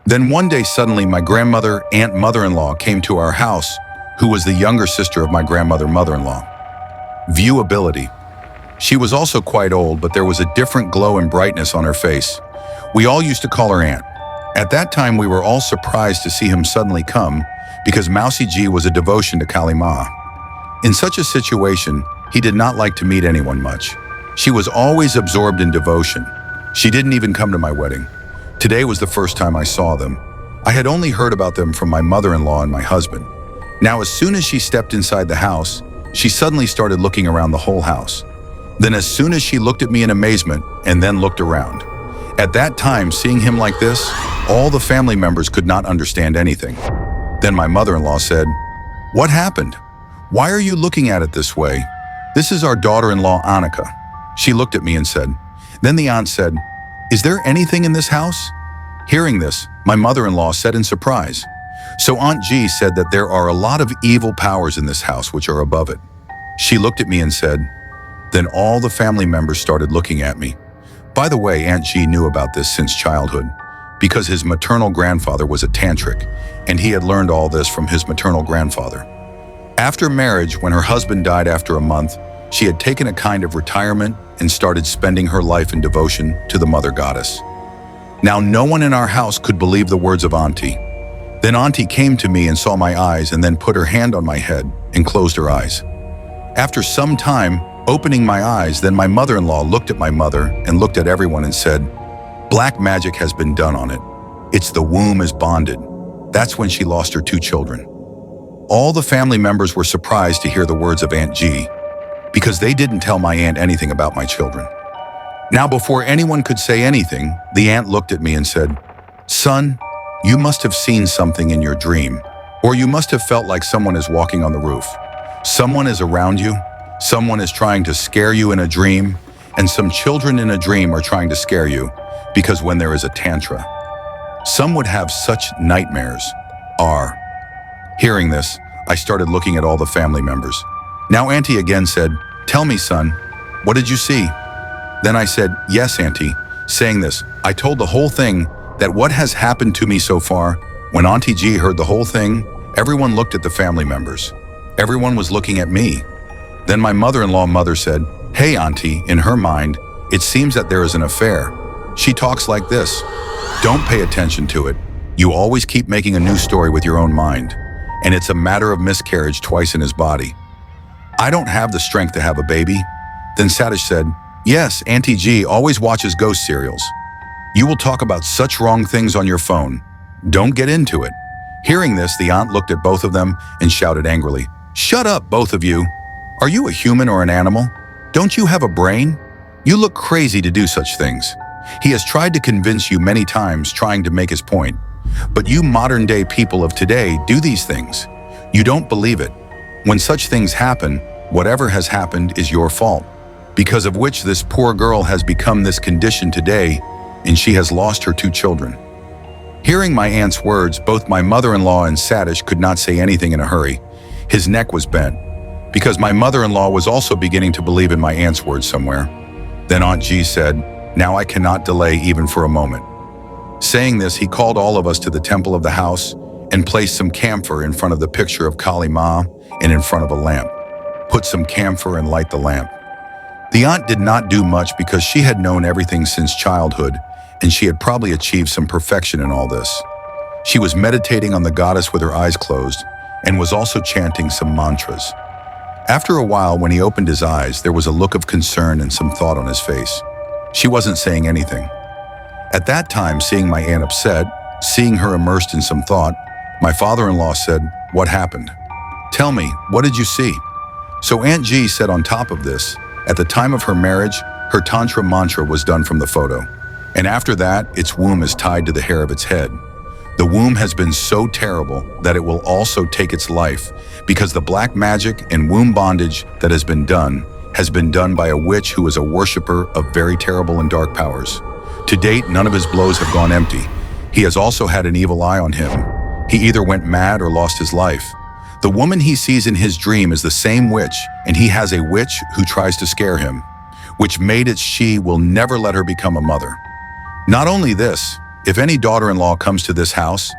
Then one day suddenly my grandmother, aunt mother-in-law came to our house, who was the younger sister of my grandmother mother-in-law. Viewability. She was also quite old, but there was a different glow and brightness on her face. We all used to call her Aunt. At that time, we were all surprised to see him suddenly come because Mausi Ji was a devotion to Kali Ma. In such a situation, he did not like to meet anyone much. She was always absorbed in devotion. She didn't even come to my wedding. Today was the first time I saw them. I had only heard about them from my mother-in-law and my husband. Now, as soon as she stepped inside the house, she suddenly started looking around the whole house. Then as soon as she looked at me in amazement and then looked around. At that time, seeing him like this, all the family members could not understand anything. Then my mother-in-law said, "What happened? Why are you looking at it this way? This is our daughter-in-law, Annika." She looked at me and said, then the aunt said, "Is there anything in this house?" Hearing this, my mother-in-law said in surprise. So Aunt G said that there are a lot of evil powers in this house which are above it. She looked at me and said, then all the family members started looking at me. By the way, Aunt G knew about this since childhood, because his maternal grandfather was a tantric, and he had learned all this from his maternal grandfather. After marriage, when her husband died after a month, she had taken a kind of retirement and started spending her life in devotion to the Mother Goddess. Now, no one in our house could believe the words of Auntie. Then Auntie came to me and saw my eyes and then put her hand on my head and closed her eyes. After some time, opening my eyes, then my mother-in-law looked at my mother and looked at everyone and said, "Black magic has been done on it. It's the womb is bonded." That's when she lost her 2 children. All the family members were surprised to hear the words of Aunt G, because they didn't tell my aunt anything about my children. Now, before anyone could say anything, the aunt looked at me and said, "Son, you must have seen something in your dream, or you must have felt like someone is walking on the roof. Someone is around you. Someone is trying to scare you in a dream, and some children in a dream are trying to scare you, because when there is a tantra, some would have such nightmares." Hearing this, I started looking at all the family members. Now Auntie again said, "Tell me, son, what did you see?" Then I said, "Yes, Auntie." Saying this, I told the whole thing, that what has happened to me so far. When Auntie G heard the whole thing, everyone looked at the family members. Everyone was looking at me. Then my mother-in-law mother said, "Hey, Auntie," in her mind, It seems that there is an affair. She talks like this. Don't pay attention to it. You always keep making a new story with your own mind. And it's a matter of miscarriage twice in his body. I don't have the strength to have a baby. Then Satish said, yes, Auntie G always watches ghost serials. You will talk about such wrong things on your phone. Don't get into it. Hearing this, the aunt looked at both of them and shouted angrily, shut up, both of you. Are you a human or an animal? Don't you have a brain? You look crazy to do such things. He has tried to convince you many times, trying to make his point. But you modern-day people of today do these things. You don't believe it. When such things happen, whatever has happened is your fault, because of which this poor girl has become this condition today, and she has lost her 2 children. Hearing my aunt's words, both my mother-in-law and Satish could not say anything in a hurry. His neck was bent, because my mother-in-law was also beginning to believe in my aunt's words somewhere. Then Aunt G said, now I cannot delay even for a moment. Saying this, he called all of us to the temple of the house and placed some camphor in front of the picture of Kali Ma and in front of a lamp. Put some camphor and light the lamp. The aunt did not do much because she had known everything since childhood, and she had probably achieved some perfection in all this. She was meditating on the goddess with her eyes closed and was also chanting some mantras. After a while, when he opened his eyes, there was a look of concern and some thought on his face. She wasn't saying anything. At that time, seeing my aunt upset, seeing her immersed in some thought, my father-in-law said, what happened? Tell me, what did you see? So Aunt G said on top of this, at the time of her marriage, her tantra mantra was done from the photo. And after that, its womb is tied to the hair of its head. The womb has been so terrible that it will also take its life, because the black magic and womb bondage that has been done by a witch who is a worshiper of very terrible and dark powers. To date, none of his blows have gone empty. He has also had an evil eye on him. He either went mad or lost his life. The woman he sees in his dream is the same witch, and he has a witch who tries to scare him, which made it she will never let her become a mother. Not only this, if any daughter-in-law comes to this house,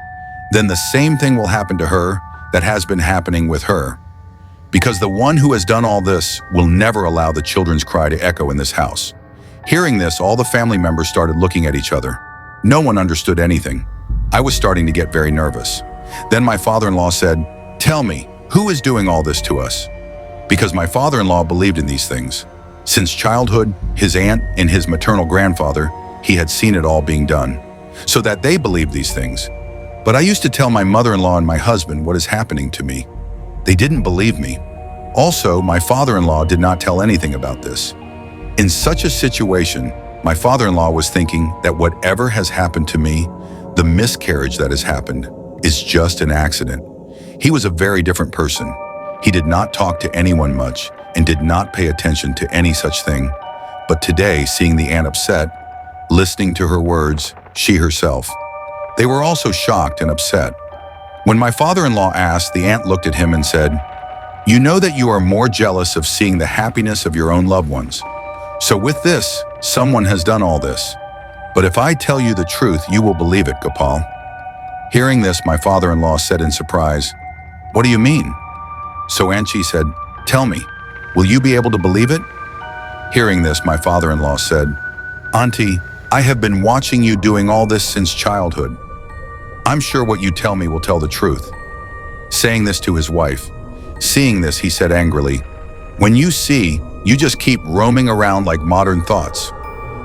then the same thing will happen to her that has been happening with her. Because the one who has done all this will never allow the children's cry to echo in this house. Hearing this, all the family members started looking at each other. No one understood anything. I was starting to get very nervous. Then my father-in-law said, tell me, who is doing all this to us? Because my father-in-law believed in these things. Since childhood, his aunt and his maternal grandfather, he had seen it all being done, so that they believed these things. But I used to tell my mother-in-law and my husband what is happening to me. They didn't believe me. Also, my father-in-law did not tell anything about this. In such a situation, my father-in-law was thinking that whatever has happened to me, the miscarriage that has happened, is just an accident. He was a very different person. He did not talk to anyone much and did not pay attention to any such thing. But today, seeing the aunt upset, listening to her words, she herself, they were also shocked and upset. When my father-in-law asked, the aunt looked at him and said, you know that you are more jealous of seeing the happiness of your own loved ones. So with this, someone has done all this. But if I tell you the truth, you will believe it, Gopal. Hearing this, my father-in-law said in surprise, what do you mean? So Aunt G said, tell me, will you be able to believe it? Hearing this, my father-in-law said, Auntie, I have been watching you doing all this since childhood. I'm sure what you tell me will tell the truth. Saying this to his wife. Seeing this, he said angrily, when you see, you just keep roaming around like modern thoughts.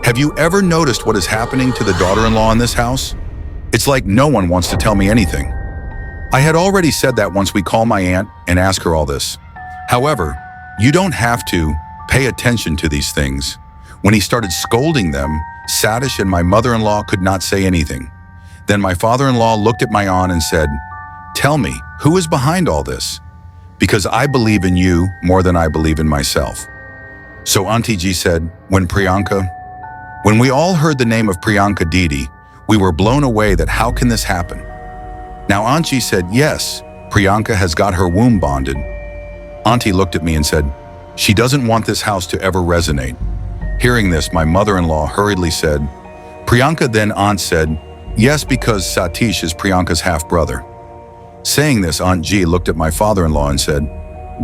Have you ever noticed what is happening to the daughter-in-law in this house? It's like no one wants to tell me anything. I had already said that once we call my aunt and ask her all this. However, you don't have to pay attention to these things. When he started scolding them, Satish and my mother-in-law could not say anything. Then my father-in-law looked at my aunt and said, tell me, who is behind all this? Because I believe in you more than I believe in myself. So Auntie G said, when we all heard the name of Priyanka Didi, we were blown away that how can this happen? Now Aunt G said, yes, Priyanka has got her womb bonded. Auntie looked at me and said, she doesn't want this house to ever resonate. Hearing this, my mother-in-law hurriedly said, Priyanka. Then Aunt said, yes, because Satish is Priyanka's half-brother. Saying this, Aunt G looked at my father-in-law and said,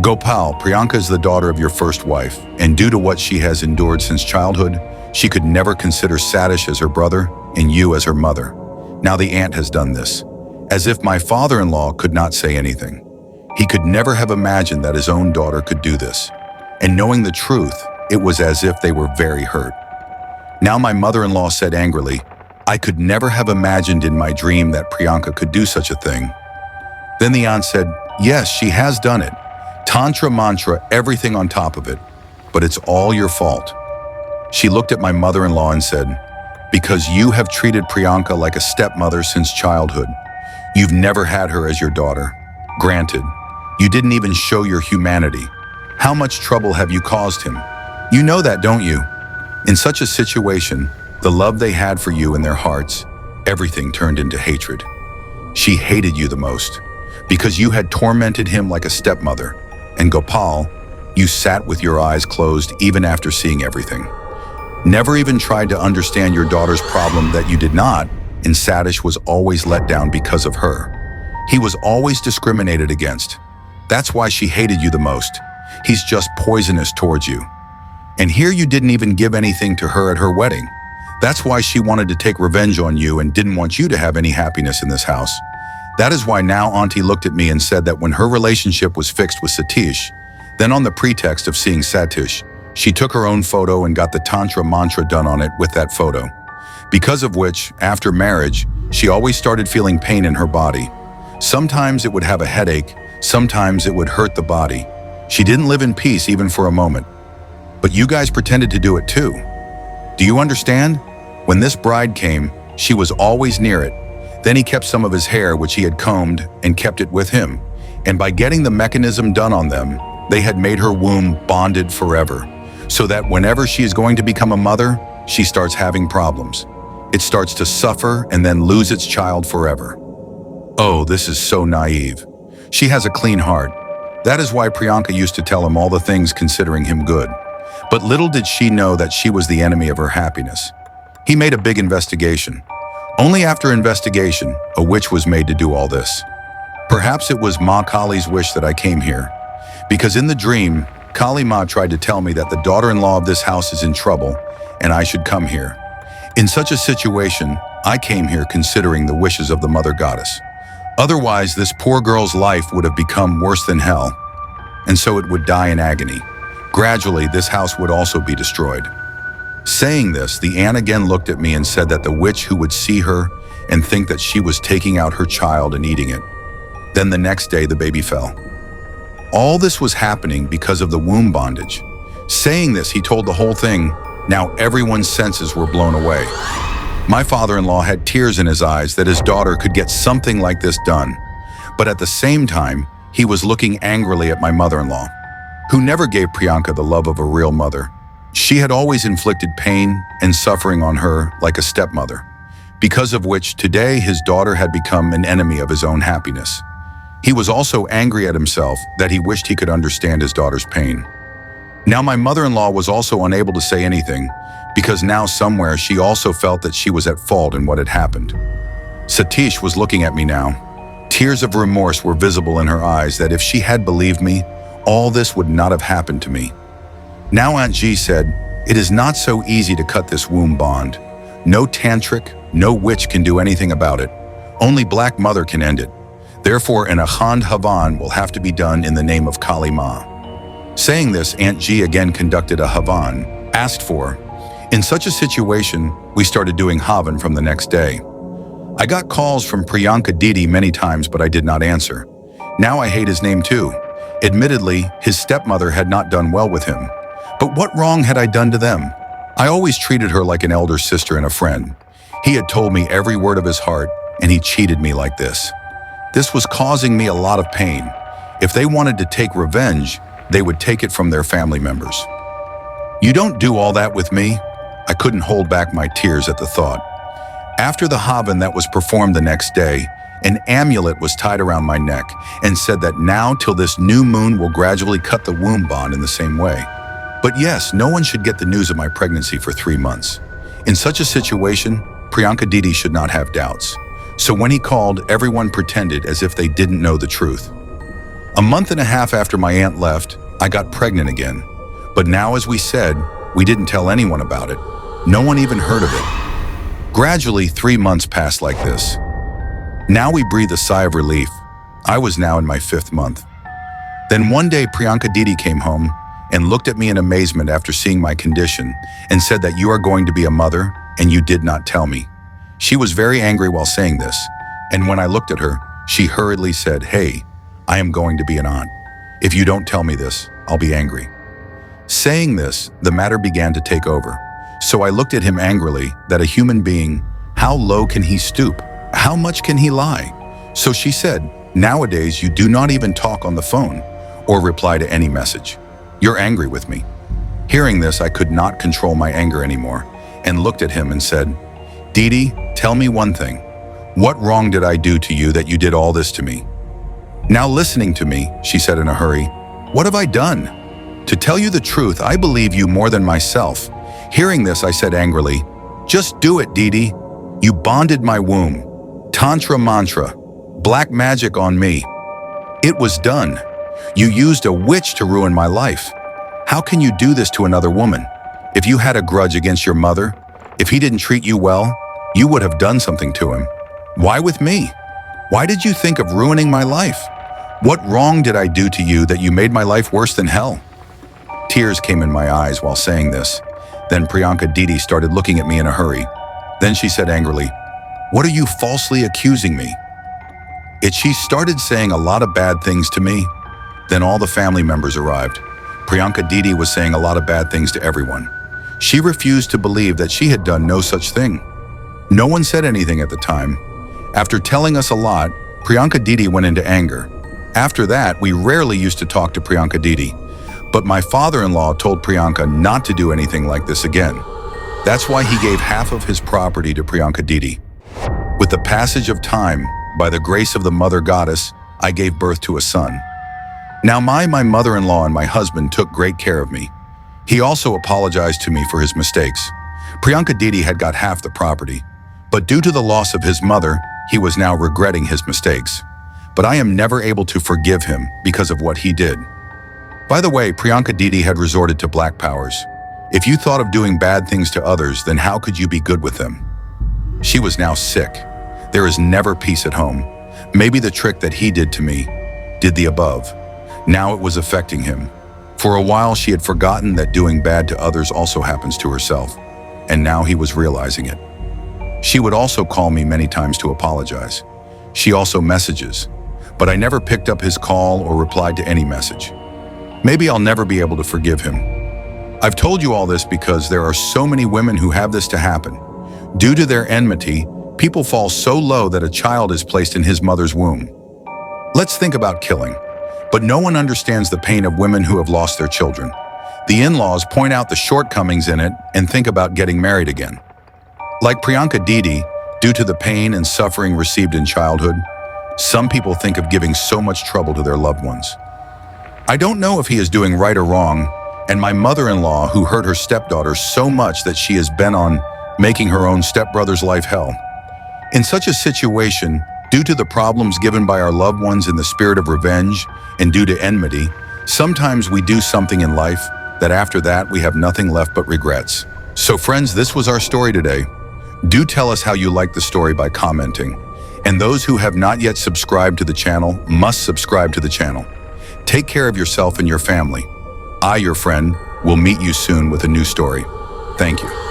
Gopal, Priyanka is the daughter of your first wife, and due to what she has endured since childhood, She could never consider Satish as her brother and you as her mother. Now the aunt has done this. As if my father-in-law could not say anything. He could never have imagined that his own daughter could do this. And knowing the truth, it was as if they were very hurt. Now my mother-in-law said angrily, I could never have imagined in my dream that Priyanka could do such a thing. Then the aunt said, yes, she has done it. Tantra mantra, everything on top of it. But it's all your fault. She looked at my mother-in-law and said, because you have treated Priyanka like a stepmother since childhood. You've never had her as your daughter. Granted, you didn't even show your humanity. How much trouble have you caused him? You know that, don't you? In such a situation, the love they had for you in their hearts, everything turned into hatred. She hated you the most, because you had tormented him like a stepmother. And Gopal, you sat with your eyes closed even after seeing everything. Never even tried to understand your daughter's problem that you did not, and Satish was always let down because of her. He was always discriminated against. That's why she hated you the most. He's just poisonous towards you. And here you didn't even give anything to her at her wedding. That's why she wanted to take revenge on you and didn't want you to have any happiness in this house. That is why now Auntie looked at me and said that when her relationship was fixed with Satish, then on the pretext of seeing Satish, she took her own photo and got the Tantra mantra done on it with that photo. Because of which, after marriage, she always started feeling pain in her body. Sometimes it would have a headache, sometimes it would hurt the body. She didn't live in peace even for a moment. But you guys pretended to do it too. Do you understand? When this bride came, she was always near it. Then he kept some of his hair, which he had combed, and kept it with him. And by getting the mechanism done on them, they had made her womb bonded forever. So that whenever she is going to become a mother, she starts having problems. It starts to suffer and then lose its child forever. Oh, this is so naive. She has a clean heart. That is why Priyanka used to tell him all the things considering him good. But little did she know that she was the enemy of her happiness. He made a big investigation. Only after investigation, a witch was made to do all this. Perhaps it was Ma Kali's wish that I came here. Because in the dream, Kali Ma tried to tell me that the daughter-in-law of this house is in trouble and I should come here. In such a situation, I came here considering the wishes of the Mother Goddess. Otherwise, this poor girl's life would have become worse than hell, and so it would die in agony. Gradually, this house would also be destroyed. Saying this, the aunt again looked at me and said that the witch who would see her and think that she was taking out her child and eating it. Then the next day, the baby fell. All this was happening because of the womb bondage. Saying this, he told the whole thing. Now everyone's senses were blown away. My father-in-law had tears in his eyes that his daughter could get something like this done. But at the same time, he was looking angrily at my mother-in-law, who never gave Priyanka the love of a real mother. She had always inflicted pain and suffering on her like a stepmother, because of which today his daughter had become an enemy of his own happiness. He was also angry at himself that he wished he could understand his daughter's pain. Now my mother-in-law was also unable to say anything because now somewhere she also felt that she was at fault in what had happened. Satish was looking at me now. Tears of remorse were visible in her eyes that if she had believed me, all this would not have happened to me. Now Aunt G said, it is not so easy to cut this womb bond. No tantric, no witch can do anything about it. Only Black Mother can end it. Therefore, an Akhand Havan will have to be done in the name of Kali Ma. Saying this, Aunt G again conducted a Havan, asked for. In such a situation, we started doing Havan from the next day. I got calls from Priyanka Didi many times, but I did not answer. Now I hate his name too. Admittedly, his stepmother had not done well with him. But what wrong had I done to them? I always treated her like an elder sister and a friend. He had told me every word of his heart, and he cheated me like this. This was causing me a lot of pain. If they wanted to take revenge, they would take it from their family members. You don't do all that with me. I couldn't hold back my tears at the thought. After the Havan that was performed the next day, an amulet was tied around my neck and said that now till this new moon will gradually cut the womb bond in the same way. But yes, no one should get the news of my pregnancy for 3 months. In such a situation, Priyanka Didi should not have doubts. So when he called, everyone pretended as if they didn't know the truth. A month and a half after my aunt left, I got pregnant again. But now, as we said, we didn't tell anyone about it. No one even heard of it. Gradually, 3 months passed like this. Now we breathe a sigh of relief. I was now in my 5th month. Then one day, Priyanka Didi came home and looked at me in amazement after seeing my condition and said that you are going to be a mother and you did not tell me. She was very angry while saying this, and when I looked at her, she hurriedly said, "Hey, I am going to be an aunt. If you don't tell me this, I'll be angry." Saying this, the matter began to take over. So I looked at him angrily, that a human being, how low can he stoop? How much can he lie? So she said, "Nowadays you do not even talk on the phone or reply to any message. You're angry with me." Hearing this, I could not control my anger anymore and looked at him and said, "Didi, tell me one thing. What wrong did I do to you that you did all this to me?" "Now listening to me," she said in a hurry, "what have I done? To tell you the truth, I believe you more than myself." Hearing this, I said angrily, "Just do it, Didi. You bonded my womb. Tantra mantra. Black magic on me. It was done. You used a witch to ruin my life. How can you do this to another woman? If you had a grudge against your mother, if he didn't treat you well, you would have done something to him. Why with me? Why did you think of ruining my life? What wrong did I do to you that you made my life worse than hell?" Tears came in my eyes while saying this. Then Priyanka Didi started looking at me in a hurry. Then she said angrily, "What are you falsely accusing me?" She started saying a lot of bad things to me. Then all the family members arrived. Priyanka Didi was saying a lot of bad things to everyone. She refused to believe that she had done no such thing. No one said anything at the time. After telling us a lot, Priyanka Didi went into anger. After that, we rarely used to talk to Priyanka Didi. But my father-in-law told Priyanka not to do anything like this again. That's why he gave half of his property to Priyanka Didi. With the passage of time, by the grace of the Mother Goddess, I gave birth to a son. Now my mother-in-law and my husband took great care of me. He also apologized to me for his mistakes. Priyanka Didi had got half the property, but due to the loss of his mother, he was now regretting his mistakes. But I am never able to forgive him because of what he did. By the way, Priyanka Didi had resorted to black powers. If you thought of doing bad things to others, then how could you be good with them? She was now sick. There is never peace at home. Maybe the trick that he did to me did the above. Now it was affecting him. For a while, she had forgotten that doing bad to others also happens to herself, and now he was realizing it. She would also call me many times to apologize. She also messages, but I never picked up his call or replied to any message. Maybe I'll never be able to forgive him. I've told you all this because there are so many women who have this to happen. Due to their enmity, people fall so low that a child is placed in his mother's womb. Let's think about killing. But no one understands the pain of women who have lost their children. The in-laws point out the shortcomings in it and think about getting married again. Like Priyanka Didi, due to the pain and suffering received in childhood, some people think of giving so much trouble to their loved ones. I don't know if he is doing right or wrong, and my mother-in-law who hurt her stepdaughter so much that she is bent on making her own stepbrother's life hell. In such a situation, due to the problems given by our loved ones in the spirit of revenge and due to enmity, sometimes we do something in life that after that we have nothing left but regrets. So friends, this was our story today. Do tell us how you liked the story by commenting. And those who have not yet subscribed to the channel must subscribe to the channel. Take care of yourself and your family. I, your friend, will meet you soon with a new story. Thank you.